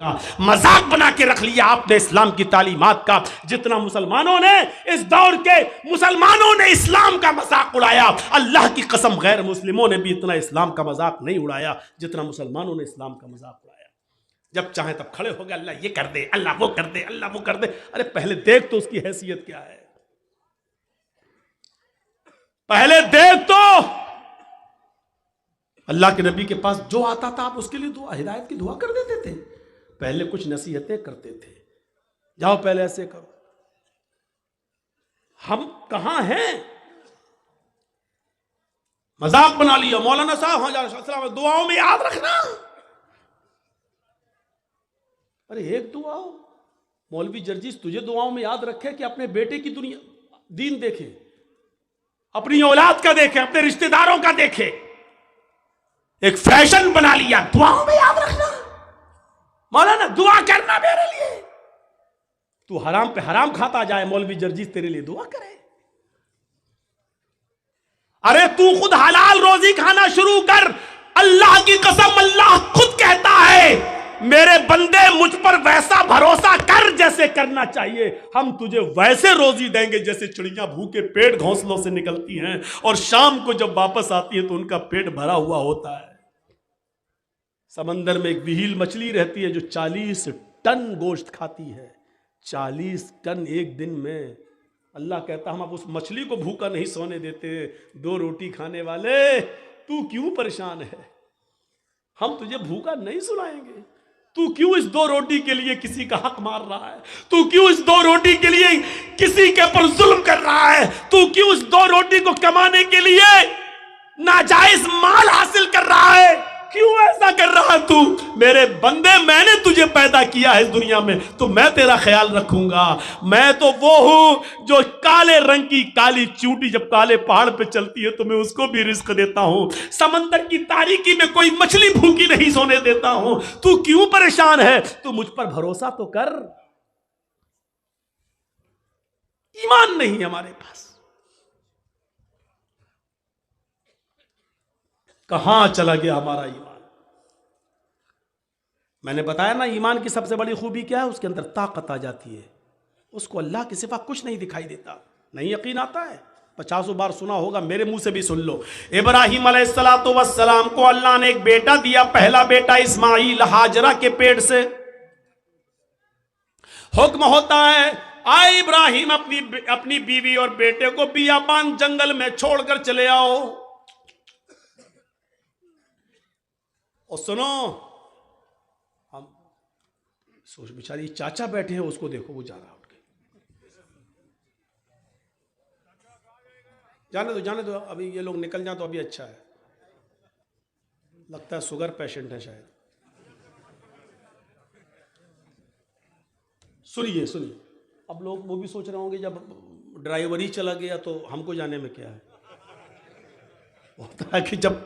का मजाक बना के रख लिया आपने इस्लाम की तालीमात का। जितना मुसलमानों ने इस दौर के मुसलमानों ने इस्लाम का मजाक उड़ाया, अल्लाह की कसम गैर मुस्लिमों ने भी इतना इस्लाम का मजाक नहीं उड़ाया जितना मुसलमानों ने इस्लाम का मजाक उड़ाया। जब चाहे तब खड़े हो गए, अल्लाह ये कर दे, अल्लाह वो कर दे, अल्लाह वो कर दे। अरे पहले देख तो उसकी हैसियत क्या है, पहले देख तो। अल्लाह के नबी के पास जो आता था आप उसके लिए दुआ, हिदायत की दुआ कर देते थे। पहले कुछ नसीहतें करते थे, जाओ पहले ऐसे करो। हम कहां हैं, मजाक बना लिया। मौलाना साहब दुआओं में याद रखना। अरे एक दुआ मौलवी जर्जीस तुझे दुआओं में याद रखे कि अपने बेटे की दुनिया दीन देखे, अपनी औलाद का देखे, अपने रिश्तेदारों का देखे। एक फैशन बना लिया दुआओं में याद रखना। मौलाना दुआ करना मेरे लिए, तू हराम पे हराम खाता जाए, मौलवी जर्जीस तेरे लिए दुआ करे। अरे तू खुद हलाल रोजी खाना शुरू कर। अल्लाह की कसम, अल्लाह खुद कहता है मेरे बंदे मुझ पर वैसा भरोसा कर जैसे करना चाहिए, हम तुझे वैसे रोजी देंगे जैसे चिड़ियां भूखे पेट घोंसलों से निकलती हैं और शाम को जब वापस आती है तो उनका पेट भरा हुआ होता है। समंदर में एक विहील मछली रहती है जो 40 टन गोश्त खाती है, 40 टन एक दिन में। अल्लाह कहता हम अब उस मछली को भूखा नहीं सोने देते। 2 रोटी खाने वाले तू क्यों परेशान है, हम तुझे भूखा नहीं सुलाएंगे। तू क्यों इस 2 रोटी के लिए किसी का हक मार रहा है, तू क्यों इस 2 रोटी के लिए किसी के पर जुल्म कर रहा है, तू क्यों इस 2 रोटी को कमाने के लिए नाजायज माल हासिल कर रहा है, क्यों ऐसा कर रहा है तू। मेरे बंदे मैंने तुझे पैदा किया है इस दुनिया में तो मैं तेरा ख्याल रखूंगा। मैं तो वो हूं जो काले रंग की काली चूंटी जब काले पहाड़ पे चलती है तो मैं उसको भी रिस्क देता हूं। समंदर की तारीकी में कोई मछली भूखी नहीं सोने देता हूं। तू क्यों परेशान है, तू मुझ पर भरोसा तो कर। ईमान नहीं हमारे पास, कहां चला गया हमारा ईमान। मैंने बताया ना ईमान की सबसे बड़ी खूबी क्या है, उसके अंदर ताकत आ जाती है। उसको अल्लाह के सिवा कुछ नहीं दिखाई देता। नहीं यकीन आता है, 50 बार सुना होगा, मेरे मुंह से भी सुन लो। इब्राहिम अलैहिस्सलातु वस्सलाम को अल्लाह ने एक बेटा दिया, पहला बेटा इस्माइल हाजरा के पेट से। हुक्म होता है आए इब्राहिम अपनी बीवी और बेटे को बियाबान जंगल में छोड़कर चले आओ। और सुनो, हम सोच बेचारी चाचा बैठे हैं, उसको देखो वो जा रहा उठ के। जाने दो अभी ये लोग निकल जाए तो अभी अच्छा है। लगता है शुगर पेशेंट है शायद। सुनिए अब लोग वो भी सोच रहे होंगे जब ड्राइवर ही चला गया तो हमको जाने में क्या है। होता है कि जब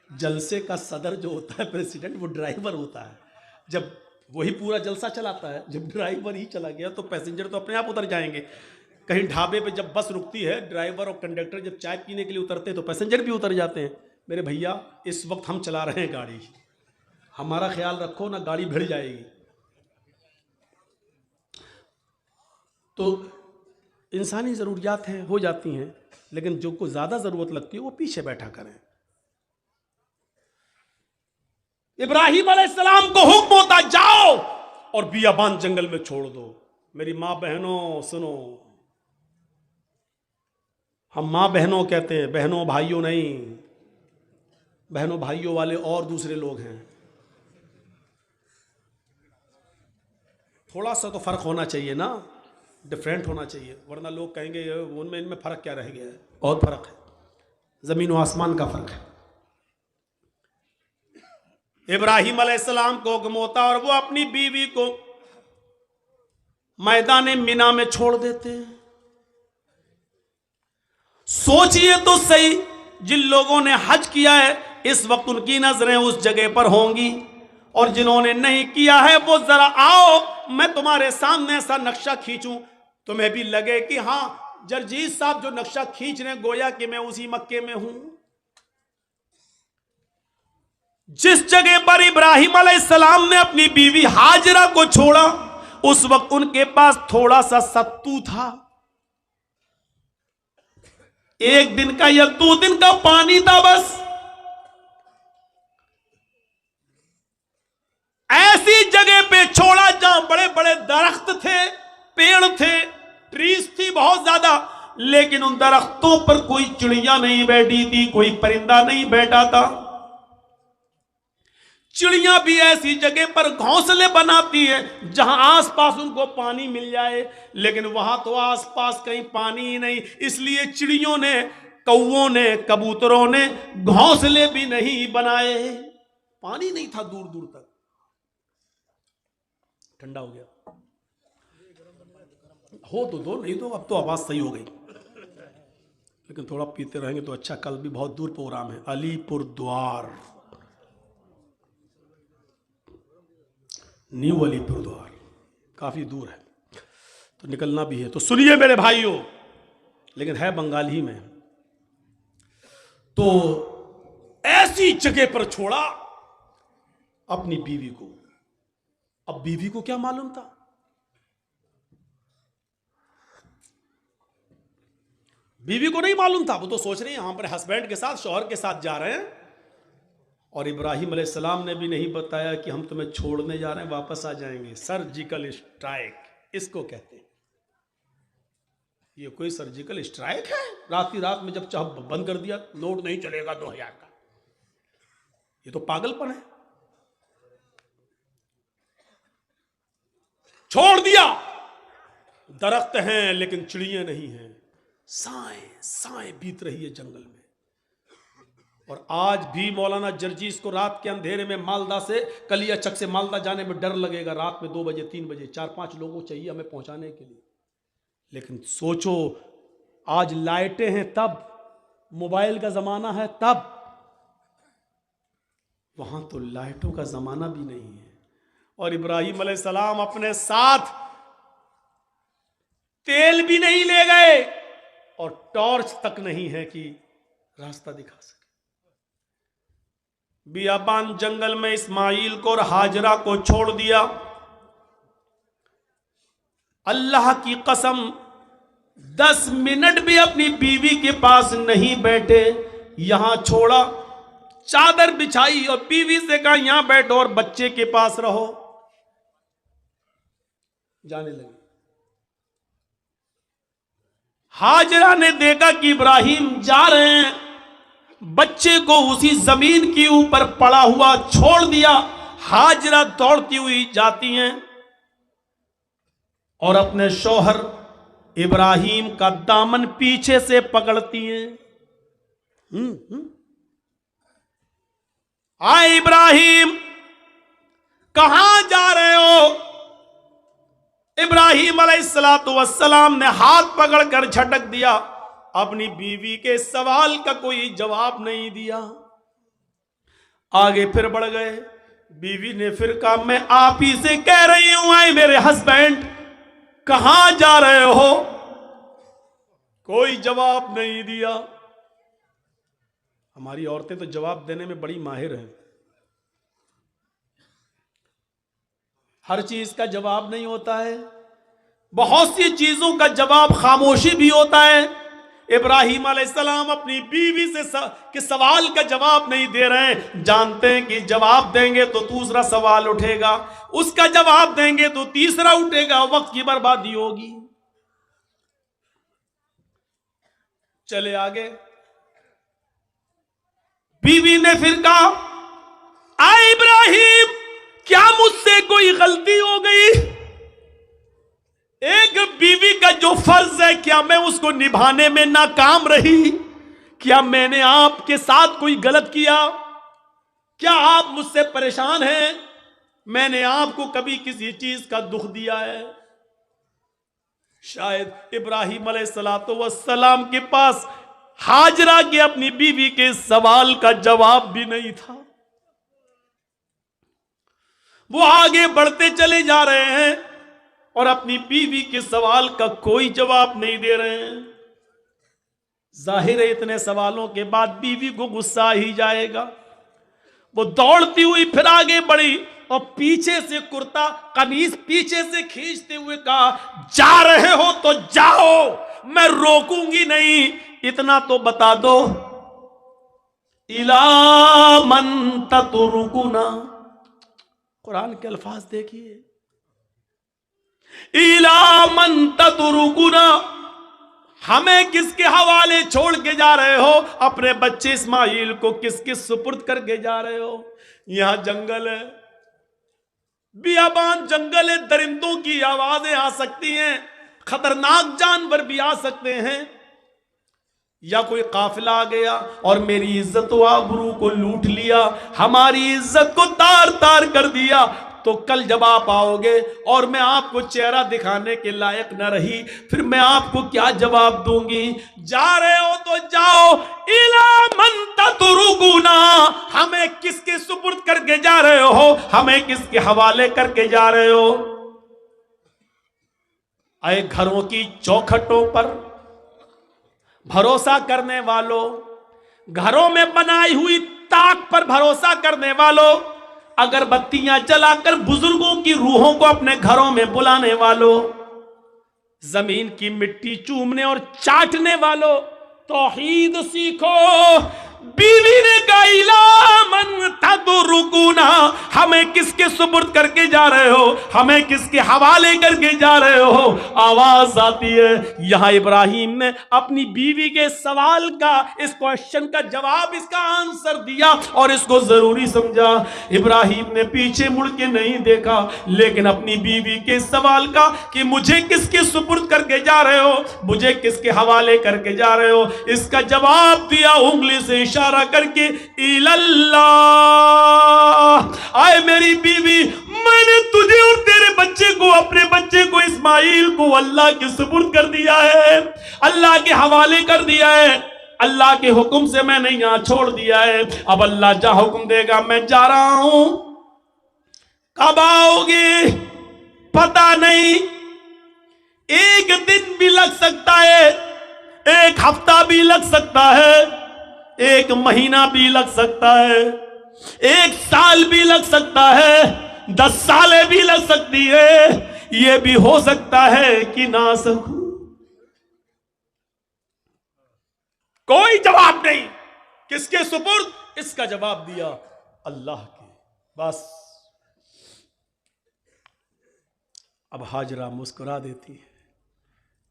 जलसे का सदर जो होता है प्रेसिडेंट, वो ड्राइवर होता है। जब वही पूरा जलसा चलाता है, जब ड्राइवर ही चला गया तो पैसेंजर तो अपने आप उतर जाएंगे। कहीं ढाबे पे जब बस रुकती है, ड्राइवर और कंडक्टर जब चाय पीने के लिए उतरते हैं तो पैसेंजर भी उतर जाते हैं। मेरे भैया इस वक्त हम चला रहे हैं गाड़ी, हमारा ख्याल रखो ना, गाड़ी भिड़ जाएगी। तो इंसानी ज़रूरियात हैं, हो जाती हैं, लेकिन जो को ज़्यादा ज़रूरत लगती है वो पीछे बैठा करें। इब्राहिम अलैहिस्सलाम को हुक्म होता जाओ और बियाबान जंगल में छोड़ दो। मेरी मां बहनों सुनो, हम मां बहनों कहते हैं, बहनों भाइयों नहीं। बहनों भाइयों वाले और दूसरे लोग हैं। थोड़ा सा तो फर्क होना चाहिए ना, डिफरेंट होना चाहिए, वरना लोग कहेंगे उनमें इनमें फर्क क्या रह गया है। बहुत फर्क है, जमीन और आसमान का फर्क है। इब्राहिम अलैहिस्सलाम को हुक्म होता और वो अपनी बीवी को मैदान मिना में छोड़ देते हैं। सोचिए तो सही, जिन लोगों ने हज किया है इस वक्त उनकी नजरें उस जगह पर होंगी, और जिन्होंने नहीं किया है वो जरा आओ मैं तुम्हारे सामने ऐसा नक्शा खींचूं, तुम्हें भी लगे कि हां जर्जीस साहब जो नक्शा खींच रहे हैं गोया कि मैं उसी मक्के में हूं। जिस जगह पर इब्राहिम अलैहिस्सलाम ने अपनी बीवी हाजरा को छोड़ा, उस वक्त उनके पास थोड़ा सा सत्तू था, एक दिन का या 2 दिन का पानी था बस। ऐसी जगह पे छोड़ा जहां बड़े बड़े दरख्त थे, पेड़ थे, ट्रीज थी बहुत ज्यादा, लेकिन उन दरख्तों पर कोई चिड़िया नहीं बैठी थी, कोई परिंदा नहीं बैठा था। चिड़िया भी ऐसी जगह पर घोंसले बनाती है जहां आसपास उनको पानी मिल जाए, लेकिन वहां तो आसपास कहीं पानी ही नहीं, इसलिए चिड़ियों ने, कौओं ने, कबूतरों ने घोंसले भी नहीं बनाए। पानी नहीं था दूर दूर तक। ठंडा हो गया हो तो दो, नहीं तो अब तो आवाज सही हो गई, लेकिन थोड़ा पीते रहेंगे तो अच्छा। कल भी बहुत दूर प्रोग्राम है, अलीपुर द्वार, न्यू अलीपुर द्वार, काफी दूर है तो निकलना भी है। तो सुनिए मेरे भाइयों, लेकिन है बंगाली में। तो ऐसी जगह पर छोड़ा अपनी बीवी को। अब बीवी को क्या मालूम था? बीवी को नहीं मालूम था। वो तो सोच रही है यहां पर हस्बैंड के साथ, शौहर के साथ जा रहे हैं, और इब्राहिम अलैहिस्सलाम ने भी नहीं बताया कि हम तुम्हें छोड़ने जा रहे हैं, वापस आ जाएंगे। सर्जिकल स्ट्राइक इसको कहते हैं। ये कोई सर्जिकल स्ट्राइक है? रात ही रात में जब चाह बंद कर दिया, नोट नहीं चलेगा 2000 का, ये तो पागलपन है। छोड़ दिया, दरख्त हैं लेकिन चिड़ियां नहीं हैं, साएं साएं बीत रही है जंगल में। और आज भी मौलाना जर्जीस को रात के अंधेरे में मालदा से, कलियाचक से मालदा जाने में डर लगेगा। रात में 2 बजे 3 बजे 4-5 लोगों चाहिए हमें पहुंचाने के लिए। लेकिन सोचो, आज लाइटें हैं तब, मोबाइल का जमाना है तब, वहां तो लाइटों का जमाना भी नहीं है। और इब्राहिम अलैहिस्सलाम अपने साथ तेल भी नहीं ले गए और टॉर्च तक नहीं है कि रास्ता दिखा सके। बियाबान जंगल में इस्माइल को और हाजरा को छोड़ दिया। अल्लाह की कसम 10 मिनट भी अपनी बीवी के पास नहीं बैठे, यहां छोड़ा, चादर बिछाई और बीवी से कहा यहां बैठो और बच्चे के पास रहो। जाने लगे। हाजरा ने देखा कि इब्राहिम जा रहे हैं, बच्चे को उसी जमीन के ऊपर पड़ा हुआ छोड़ दिया। हाजरा दौड़ती हुई जाती हैं और अपने शौहर इब्राहिम का दामन पीछे से पकड़ती हैं। आए इब्राहिम, कहां जा रहे हो? इब्राहिम अलैहिस्सलातु वस्सलाम ने हाथ पकड़कर झटक दिया। अपनी बीवी के सवाल का कोई जवाब नहीं दिया। आगे फिर बढ़ गए। बीवी ने फिर कहा मैं आप ही से कह रही हूं, आए मेरे हस्बैंड, कहां जा रहे हो? कोई जवाब नहीं दिया। हमारी औरतें तो जवाब देने में बड़ी माहिर हैं। हर चीज का जवाब नहीं होता है, बहुत सी चीजों का जवाब खामोशी भी होता है। इब्राहिम अलैहिस्सलाम अपनी बीवी से के सवाल का जवाब नहीं दे रहे हैं। जानते हैं कि जवाब देंगे तो दूसरा सवाल उठेगा, उसका जवाब देंगे तो तीसरा उठेगा, वक्त की बर्बादी होगी। चले आगे। बीवी ने फिर कहा आए इब्राहिम, क्या मुझसे कोई गलती हो गई? एक बीवी का जो फर्ज है, क्या मैं उसको निभाने में नाकाम रही? क्या मैंने आपके साथ कोई गलत किया? क्या आप मुझसे परेशान हैं? मैंने आपको कभी किसी चीज का दुख दिया है? शायद इब्राहिम अलैहिस्सलातु वस्सलाम के पास हाजरा के अपनी बीवी के सवाल का जवाब भी नहीं था। वो आगे बढ़ते चले जा रहे हैं और अपनी बीवी के सवाल का कोई जवाब नहीं दे रहे हैं। जाहिर है इतने सवालों के बाद बीवी को गुस्सा ही जाएगा। वो दौड़ती हुई फिर आगे बढ़ी और पीछे से कुर्ता कमीज पीछे से खींचते हुए कहा, जा रहे हो तो जाओ, मैं रोकूंगी नहीं, इतना तो बता दो, इला मन ततरुकुना। कुरान के अल्फाज देखिए, इला मन ततरुकुना, हमें किसके हवाले छोड़ के जा रहे हो? अपने बच्चे इस्माइल को किसके सुपुर्द करके जा रहे हो? यहां जंगल है, बियाबान जंगल है, दरिंदों की आवाजें आ सकती हैं, खतरनाक जानवर भी आ सकते हैं, या कोई काफिला आ गया और मेरी इज्जत व आबरू को लूट लिया, हमारी इज्जत को तार तार कर दिया, तो कल जब आप आओगे और मैं आपको चेहरा दिखाने के लायक न रही, फिर मैं आपको क्या जवाब दूंगी? जा रहे हो तो जाओ, इला मन ततरुकुना, हमें किसके सुपुर्द करके जा रहे हो? हमें किसके हवाले करके जा रहे हो? आए घरों की चौखटों पर भरोसा करने वालों, घरों में बनाई हुई ताक पर भरोसा करने वालों, अगरबत्तियां जलाकर बुजुर्गों की रूहों को अपने घरों में बुलाने वालों, जमीन की मिट्टी चूमने और चाटने वालों, तौहीद सीखो। बीवी ने कहा, इला मन ततरुकुना, हमें किसके सुपुर्द करके जा रहे हो? हमें किसके हवाले करके जा रहे हो? आवाज आती है। यहां इब्राहिम ने अपनी बीवी के सवाल का, इस क्वेश्चन का जवाब, इसका आंसर दिया और इसको जरूरी समझा। इब्राहिम ने पीछे मुड़ के नहीं देखा, लेकिन अपनी बीवी के सवाल का कि मुझे किसके सुपुर्द करके जा रहे हो, मुझे किसके हवाले करके जा रहे हो, इसका जवाब दिया उंगली से इशारा करके, इल्लल्लाह। आए मेरी बीवी, मैंने तुझे और तेरे बच्चे को, अपने बच्चे को इस्माइल को अल्लाह के सुपुर्द कर दिया है, अल्लाह के हवाले कर दिया है, अल्लाह के हुक्म से मैंने यहां छोड़ दिया है। अब अल्लाह जहां हुक्म देगा मैं जा रहा हूं, कब आओगे पता नहीं, एक दिन भी लग सकता है, एक हफ्ता भी लग सकता है, एक महीना भी लग सकता है, एक साल भी लग सकता है, 10 सालें भी लग सकती है, यह भी हो सकता है कि ना सकूं। कोई जवाब नहीं, किसके सुपुर्द? इसका जवाब दिया अल्लाह के। बस अब हाजरा मुस्कुरा देती है,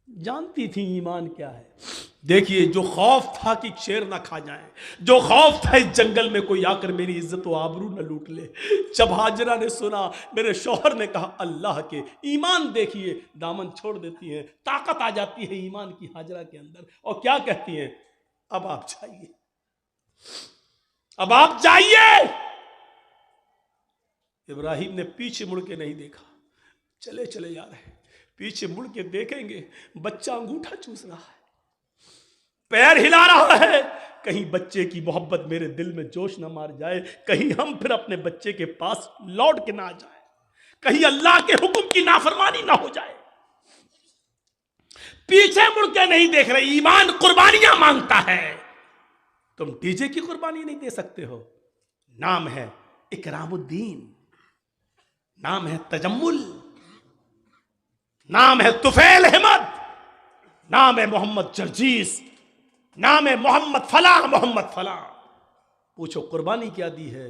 जानती थी ईमान क्या है। देखिए, जो खौफ था कि शेर ना खा जाए, जो खौफ था इस जंगल में कोई आकर मेरी इज्जत व आबरू न लूट ले, जब हाजरा ने सुना, मेरे शौहर ने कहा अल्लाह के, ईमान देखिए, दामन छोड़ देती है, ताकत आ जाती है ईमान की हाजरा के अंदर, और क्या कहती है, अब आप जाइए, अब आप जाइए। इब्राहिम ने पीछे मुड़ के नहीं देखा, चले चले जा रहे, पीछे मुड़ के देखेंगे, बच्चा अंगूठा चूस रहा है, पैर हिला रहा है, कहीं बच्चे की मोहब्बत मेरे दिल में जोश ना मार जाए, कहीं हम फिर अपने बच्चे के पास लौट के ना जाए, कहीं अल्लाह के हुक्म की नाफरमानी ना हो जाए। पीछे मुड़ के नहीं देख रहे, ईमान कुर्बानियां मांगता है। तुम डीजे की कुर्बानी नहीं दे सकते हो। नाम है इकरामुद्दीन, नाम है तजम्मुल, नाम है तुफैल अहमद, नाम है मोहम्मद जर्जीस, नाम है मोहम्मद फला, मोहम्मद फला। पूछो कुर्बानी क्या दी है?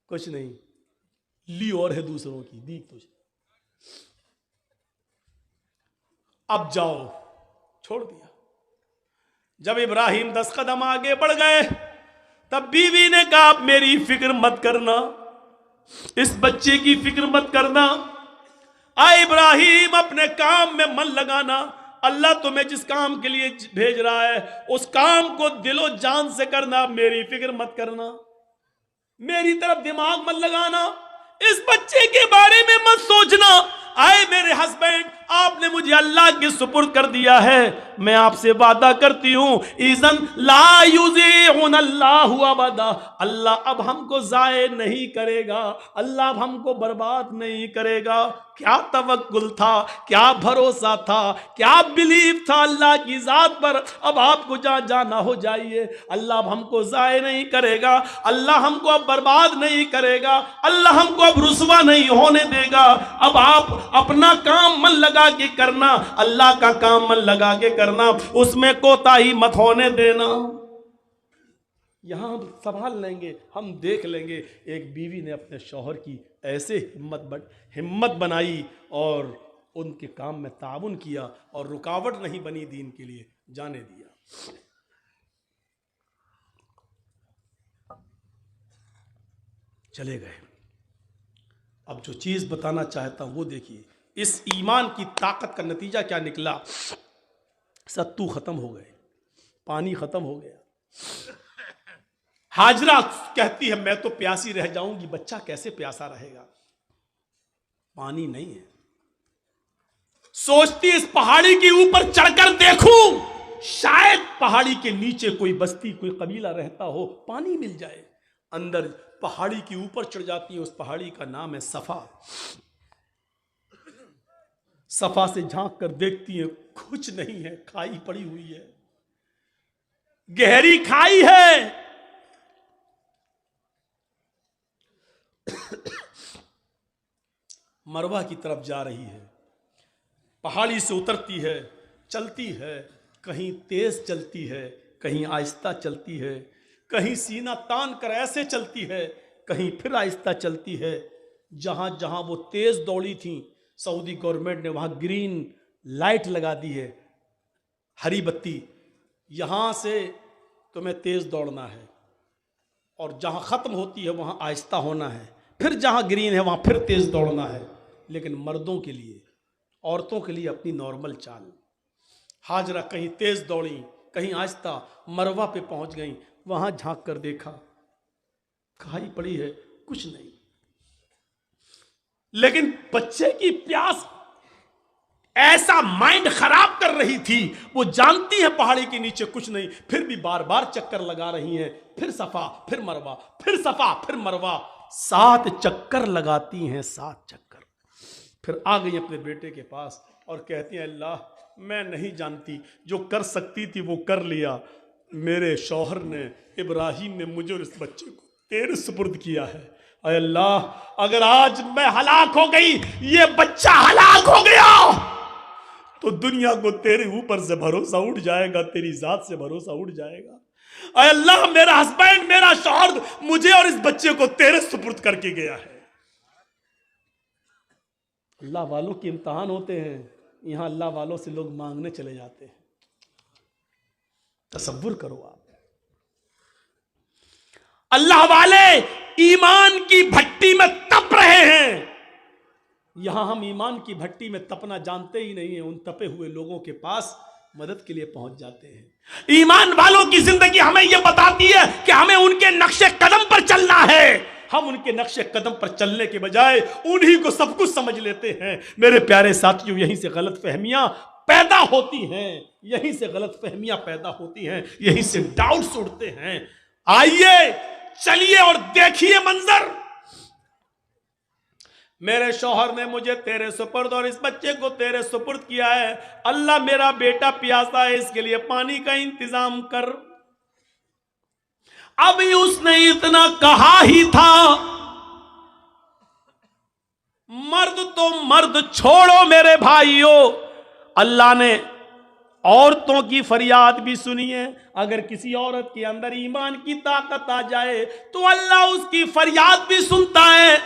कुछ नहीं, ली और है दूसरों की, दी तुझे। अब जाओ, छोड़ दिया। जब इब्राहिम 10 कदम आगे बढ़ गए, तब बीवी ने कहा आप मेरी फिक्र मत करना, इस बच्चे की फिक्र मत करना, आए इब्राहिम अपने काम में मन लगाना, अल्लाह तुम्हें जिस काम के लिए भेज रहा है उस काम को दिलो जान से करना, मेरी फिक्र मत करना, मेरी तरफ दिमाग मत लगाना, इस बच्चे के बारे में मत सोचना। आए मेरे हस्बैंड, आपने मुझे मुझे अल्लाह के सुपुर्द कर दिया है, मैं आपसे वादा करती हूं इज़न ला युज़ीउन अल्लाहु अबदा, अल्लाह अब हमको ज़ाये नहीं करेगा, अल्लाह अब हमको बर्बाद नहीं करेगा। क्या तवक्कुल था, क्या भरोसा था, क्या बिलीव था अल्लाह की ज़ात पर। अब आपको जहाँ जाना हो जाइए, अल्लाह अब हमको ज़ाये नहीं करेगा, अल्लाह हमको अब बर्बाद नहीं करेगा, अल्लाह हमको अब रुसवा नहीं होने देगा। अब आप अपना काम मन लगा के करना, अल्लाह का काम मन लगा के करना, उसमें कोताही मत होने देना। यहां हम संभाल लेंगे, हम देख लेंगे। एक बीवी ने अपने शौहर की ऐसे हिम्मत बनाई और उनके काम में ताउन किया और रुकावट नहीं बनी, दीन के लिए जाने दिया। चले गए। अब जो चीज बताना चाहता हूं वो देखिए, इस ईमान की ताकत का नतीजा क्या निकला। सत्तू खत्म हो गए, पानी खत्म हो गया। हाजरा कहती है मैं तो प्यासी रह जाऊंगी, बच्चा कैसे प्यासा रहेगा, पानी नहीं है। सोचती इस पहाड़ी के ऊपर चढ़कर देखूं, शायद पहाड़ी के नीचे कोई बस्ती, कोई कबीला रहता हो, पानी मिल जाए। अंदर पहाड़ी के ऊपर चढ़ जाती है, उस पहाड़ी का नाम है सफा। सफा से झांक कर देखती है, कुछ नहीं है, खाई पड़ी हुई है, गहरी खाई है। मरवा की तरफ जा रही है, पहाड़ी से उतरती है, चलती है, कहीं तेज चलती है, कहीं आहिस्ता चलती है, कहीं सीना तान कर ऐसे चलती है, कहीं फिर आहिस्ता चलती है। जहां जहां वो तेज दौड़ी थी, सऊदी गवर्नमेंट ने वहां ग्रीन लाइट लगा दी है, हरी बत्ती, यहां से तुम्हें तेज दौड़ना है, और जहां खत्म होती है वहां आहिस्ता होना है, फिर जहां ग्रीन है वहां फिर तेज दौड़ना है। लेकिन मर्दों के लिए, औरतों के लिए अपनी नॉर्मल चाल। हाजरा कहीं तेज दौड़ी, कहीं आहिस्ता, मरवा पे पहुंच गई, वहां झांक कर देखा, खाई पड़ी है, कुछ नहीं। लेकिन बच्चे की प्यास ऐसा माइंड खराब कर रही थी, वो जानती है पहाड़ी के नीचे कुछ नहीं, फिर भी बार बार चक्कर लगा रही हैं, फिर सफा फिर मरवा, फिर सफा फिर मरवा, 7 चक्कर लगाती हैं, 7 चक्कर। फिर आ गई अपने बेटे के पास और कहती हैं अल्लाह मैं नहीं जानती, जो कर सकती थी वो कर लिया, मेरे शौहर ने, इब्राहिम ने मुझे और इस बच्चे को तेरे सुपुर्द किया है। अय अल्लाह अगर आज मैं हलाक हो गई, ये बच्चा हलाक हो गया, तो दुनिया को तेरे ऊपर से भरोसा उठ जाएगा, तेरी जात से भरोसा उठ जाएगा। अय अल्लाह मेरा हस्बैंड, मेरा शौहर मुझे और इस बच्चे को तेरे सुपुर्द करके गया है। अल्लाह वालों के इम्तिहान होते हैं, यहां अल्लाह वालों से लोग मांगने चले जाते हैं। तसव्वुर करो आप, अल्लाह वाले ईमान की भट्टी में तप रहे हैं, यहां हम ईमान की भट्टी में तपना जानते ही नहीं है। उन तपे हुए लोगों के पास मदद के लिए पहुंच जाते हैं। ईमान वालों की जिंदगी हमें यह बताती है कि हमें उनके नक्शे कदम पर चलना है। हम उनके नक्शे कदम पर चलने के बजाय उन्हीं को सब कुछ समझ लेते हैं। मेरे प्यारे साथियों, यहीं से गलत फहमियां पैदा होती हैं, यहीं से गलत फहमियां पैदा होती हैं, यहीं से डाउट्स उठते हैं। आइए चलिए और देखिए मंजर। मेरे शौहर ने मुझे तेरे सुपुर्द और इस बच्चे को तेरे सुपुर्द किया है। अल्लाह मेरा बेटा प्यासा है, इसके लिए पानी का इंतजाम कर। अभी उसने इतना कहा ही था, मर्द तो मर्द छोड़ो मेरे भाइयों, अल्लाह ने औरतों की फरियाद भी सुनी है। अगर किसी औरत के अंदर ईमान की ताकत आ जाए तो अल्लाह उसकी फरियाद भी सुनता है।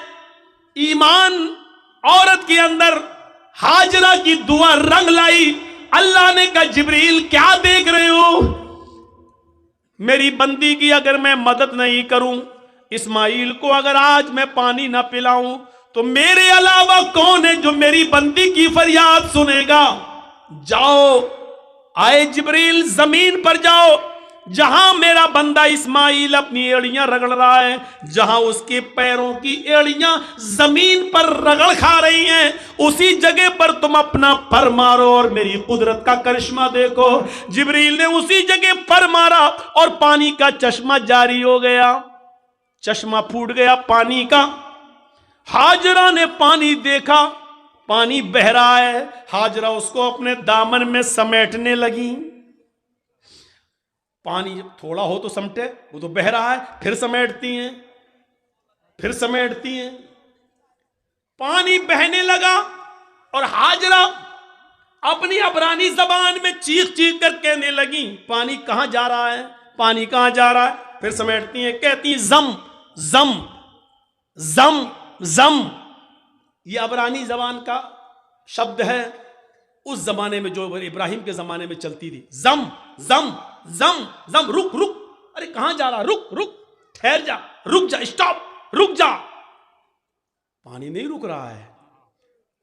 ईमान औरत के अंदर हाजरा की दुआ रंग लाई। अल्लाह ने कहा जिब्रील क्या देख रहे हो, मेरी बंदी की अगर मैं मदद नहीं करूं, इस्माइल को अगर आज मैं पानी ना पिलाऊं, तो मेरे अलावा कौन है जो मेरी बंदी की फरियाद सुनेगा। जाओ, आए जिब्रील जमीन पर जाओ, जहां मेरा बंदा इस्माइल अपनी एड़ियां रगड़ रहा है, जहां उसके पैरों की एड़ियां जमीन पर रगड़ खा रही हैं, उसी जगह पर तुम अपना पर मारो और मेरी कुदरत का करिश्मा देखो। जिब्रील ने उसी जगह पर मारा और पानी का चश्मा जारी हो गया, चश्मा फूट गया पानी का। हाजरा ने पानी देखा, पानी बह रहा है, हाजरा उसको अपने दामन में समेटने लगी। पानी जब थोड़ा हो तो समटे, वो तो बह रहा है, फिर समेटती हैं, फिर समेटती हैं। पानी बहने लगा और हाजरा अपनी अबरानी जबान में चीख चीख कर कहने लगी, पानी कहां जा रहा है, पानी कहां जा रहा है। फिर समेटती हैं, कहती जम जम जम जम। ये अबरानी जबान का शब्द है, उस जमाने में जो इब्राहिम के जमाने में चलती थी। जम जम जम जम, रुक रुक, अरे कहां जा रहा, रुक रुक, ठहर जा, रुक जा, स्टॉप, रुक जा। पानी नहीं रुक रहा है।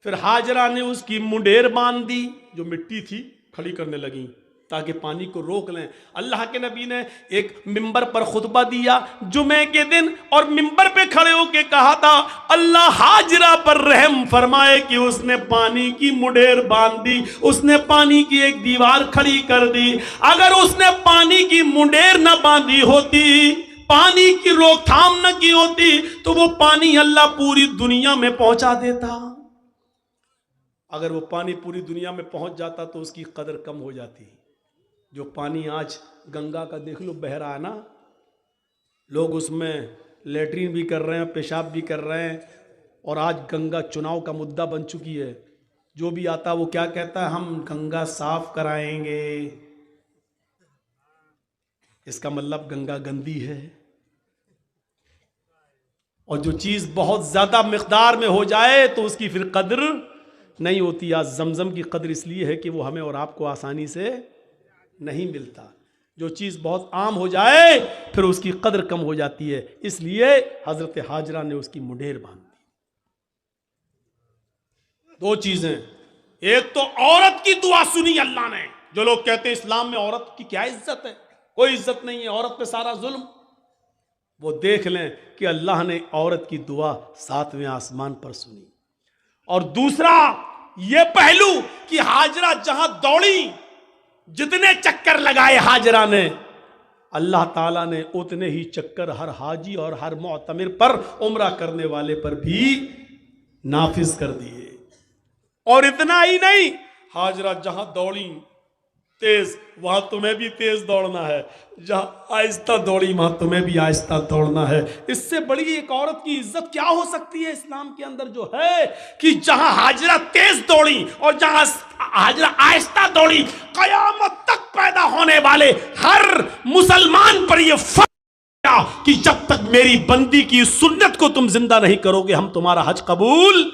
फिर हाजरा ने उसकी मुंडेर बांध दी, जो मिट्टी थी खड़ी करने लगी ताकि पानी को रोक लें। अल्लाह के नबी ने एक मिंबर पर खुतबा दिया जुमे के दिन, और मिंबर पे खड़े होके कहा था, अल्लाह हाजरा पर रहम फरमाए कि उसने पानी की मुंडेर बांध दी, उसने पानी की एक दीवार खड़ी कर दी। अगर उसने पानी की मुंडेर न बांधी होती, पानी की रोकथाम न की होती, तो वो पानी अल्लाह पूरी दुनिया में पहुंचा देता। अगर वो पानी पूरी दुनिया में पहुंच जाता तो उसकी कदर कम हो जाती। जो पानी आज गंगा का देख लो बह रहा है ना, लोग उसमें लेटरिन भी कर रहे हैं, पेशाब भी कर रहे हैं, और आज गंगा चुनाव का मुद्दा बन चुकी है। जो भी आता है वो क्या कहता है, हम गंगा साफ कराएंगे। इसका मतलब गंगा गंदी है। और जो चीज बहुत ज्यादा मिकदार में हो जाए तो उसकी फिर कद्र नहीं होती। आज जमजम की कद्र इसलिए है कि वो हमें और आपको आसानी से नहीं मिलता। जो चीज बहुत आम हो जाए फिर उसकी कद्र कम हो जाती है, इसलिए हजरत हाजरा ने उसकी मुंडेर बांध दी। दो चीजें, एक तो औरत की दुआ सुनी अल्लाह ने। जो लोग कहते हैं इस्लाम में औरत की क्या इज्जत है, कोई इज्जत नहीं है, औरत पे सारा जुल्म, वो देख लें कि अल्लाह ने औरत की दुआ 7वें आसमान पर सुनी। और दूसरा ये पहलू कि हाजरा जहां दौड़ी, जितने चक्कर लगाए हाजरा ने, अल्लाह ताला ने उतने ही चक्कर हर हाजी और हर मुअतमिर पर, उम्रा करने वाले पर भी नाफिज कर दिए। और इतना ही नहीं, हाजरा जहां दौड़ी तेज, वहां तुम्हें भी तेज दौड़ना है, जहां आहिस्ता दौड़ी वहां तुम्हें भी आहिस्ता दौड़ना है। इससे बड़ी एक औरत की इज्जत क्या हो सकती है इस्लाम के अंदर, जो है कि जहां हाजरा तेज दौड़ी और जहां हाजरा आहिस्ता दौड़ी, कयामत तक पैदा होने वाले हर मुसलमान पर यह फर्ज कि जब तक मेरी बंदी की सुन्नत को तुम जिंदा नहीं करोगे, हम तुम्हारा हज कबूल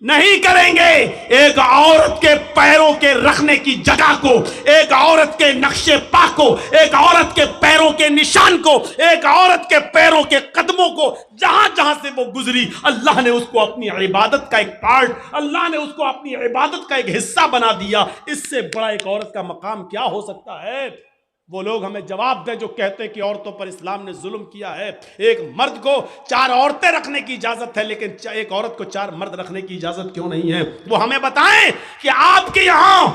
नहीं करेंगे। एक औरत के पैरों के रखने की जगह को, एक औरत के नक्शे पा को, एक औरत के पैरों के निशान को, एक औरत के पैरों के कदमों को, जहां जहां से वो गुजरी, अल्लाह ने उसको अपनी इबादत का एक पार्ट, अल्लाह ने उसको अपनी इबादत का एक हिस्सा बना दिया। इससे बड़ा एक औरत का मकाम क्या हो सकता है। वो लोग हमें जवाब दें जो कहते हैं कि औरतों पर इस्लाम ने जुल्म किया है। एक मर्द को 4 औरतें रखने की इजाजत है, लेकिन एक औरत को 4 मर्द रखने की इजाजत क्यों नहीं है। वो हमें बताएं कि आपके यहां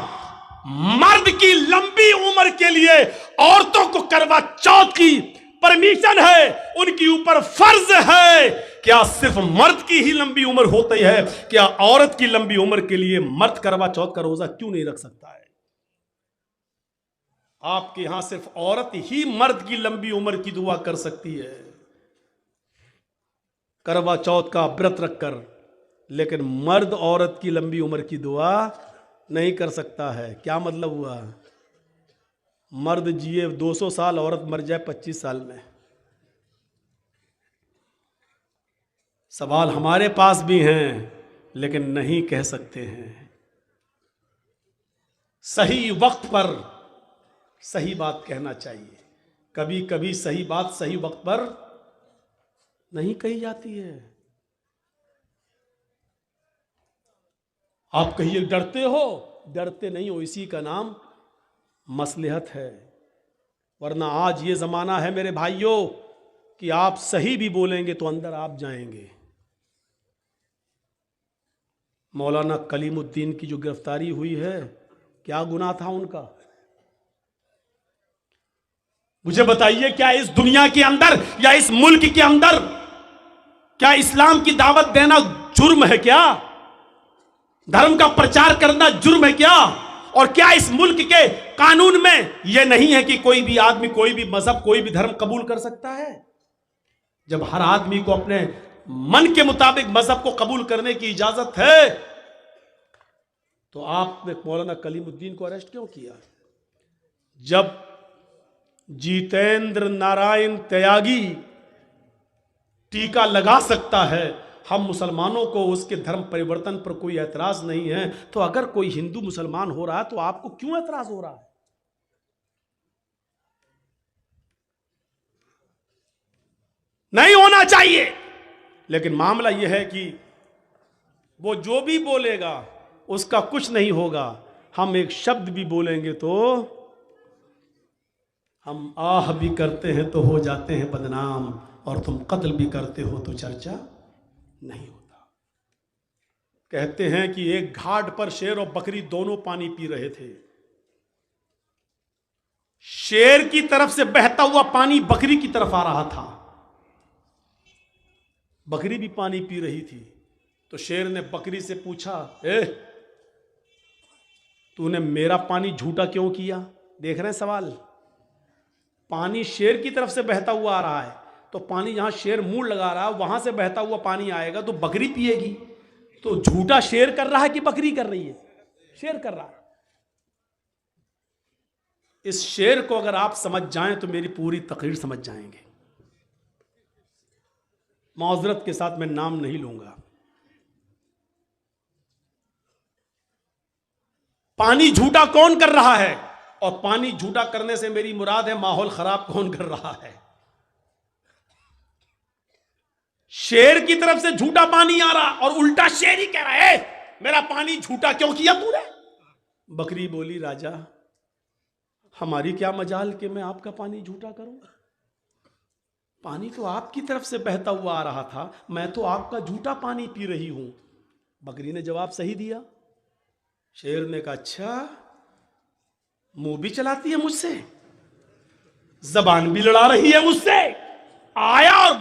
मर्द की लंबी उम्र के लिए औरतों को करवा चौथ की परमिशन है, उनके ऊपर फर्ज है। क्या सिर्फ मर्द की ही लंबी उम्र होती है? क्या औरत की लंबी उम्र के लिए मर्द करवा चौथ का रोजा क्यों नहीं रख सकता है? आपके यहां सिर्फ औरत ही मर्द की लंबी उम्र की दुआ कर सकती है, करवा चौथ का व्रत रखकर, लेकिन मर्द औरत की लंबी उम्र की दुआ नहीं कर सकता है। क्या मतलब हुआ? मर्द जिए 200 साल, औरत मर जाए 25 साल में। सवाल हमारे पास भी हैं, लेकिन नहीं कह सकते हैं। सही वक्त पर सही बात कहना चाहिए। कभी कभी सही बात सही वक्त पर नहीं कही जाती है। आप कहिए डरते हो, डरते नहीं हो, इसी का नाम मसलहत है। वरना आज ये जमाना है मेरे भाइयों कि आप सही भी बोलेंगे तो अंदर आप जाएंगे। मौलाना कलीमुद्दीन की जो गिरफ्तारी हुई है, क्या गुनाह था उनका? मुझे बताइए, क्या इस दुनिया के अंदर या इस मुल्क के अंदर क्या इस्लाम की दावत देना जुर्म है क्या? धर्म का प्रचार करना जुर्म है क्या? और क्या इस मुल्क के कानून में यह नहीं है कि कोई भी आदमी कोई भी मजहब कोई भी धर्म कबूल कर सकता है? जब हर आदमी को अपने मन के मुताबिक मजहब को कबूल करने की इजाजत है, तो आपने मौलाना कलीमुद्दीन को अरेस्ट क्यों किया? जब जितेंद्र नारायण त्यागी टीका लगा सकता है, हम मुसलमानों को उसके धर्म परिवर्तन पर कोई एतराज नहीं है, तो अगर कोई हिंदू मुसलमान हो रहा है तो आपको क्यों एतराज हो रहा है? नहीं होना चाहिए। लेकिन मामला यह है कि वो जो भी बोलेगा उसका कुछ नहीं होगा। हम एक शब्द भी बोलेंगे तो हम आह भी करते हैं तो हो जाते हैं बदनाम, और तुम कत्ल भी करते हो तो चर्चा नहीं होता। कहते हैं कि एक घाट पर शेर और बकरी दोनों पानी पी रहे थे। शेर की तरफ से बहता हुआ पानी बकरी की तरफ आ रहा था, बकरी भी पानी पी रही थी। तो शेर ने बकरी से पूछा, तूने मेरा पानी झूठा क्यों किया? देख रहे हैं सवाल? पानी शेर की तरफ से बहता हुआ आ रहा है, तो पानी जहां शेर मुंह लगा रहा है वहां से बहता हुआ पानी आएगा तो बकरी पिएगी। तो झूठा शेर कर रहा है कि बकरी कर रही है? शेर कर रहा है। इस शेर को अगर आप समझ जाएं तो मेरी पूरी तकरीर समझ जाएंगे। माजरत के साथ मैं नाम नहीं लूंगा। पानी झूठा कौन कर रहा है? और पानी झूठा करने से मेरी मुराद है माहौल खराब कौन कर रहा है? शेर की तरफ से झूठा पानी आ रहा और उल्टा शेर ही कह रहा है मेरा पानी झूठा क्यों किया तूने? बकरी बोली, राजा हमारी क्या मजाल कि मैं आपका पानी झूठा करूं? पानी तो आपकी तरफ से बहता हुआ आ रहा था, मैं तो आपका झूठा पानी पी रही हूं। बकरी ने जवाब सही दिया। शेर ने कहा, अच्छा मुंह भी चलाती है मुझसे, जबान भी लड़ा रही है मुझसे, आया और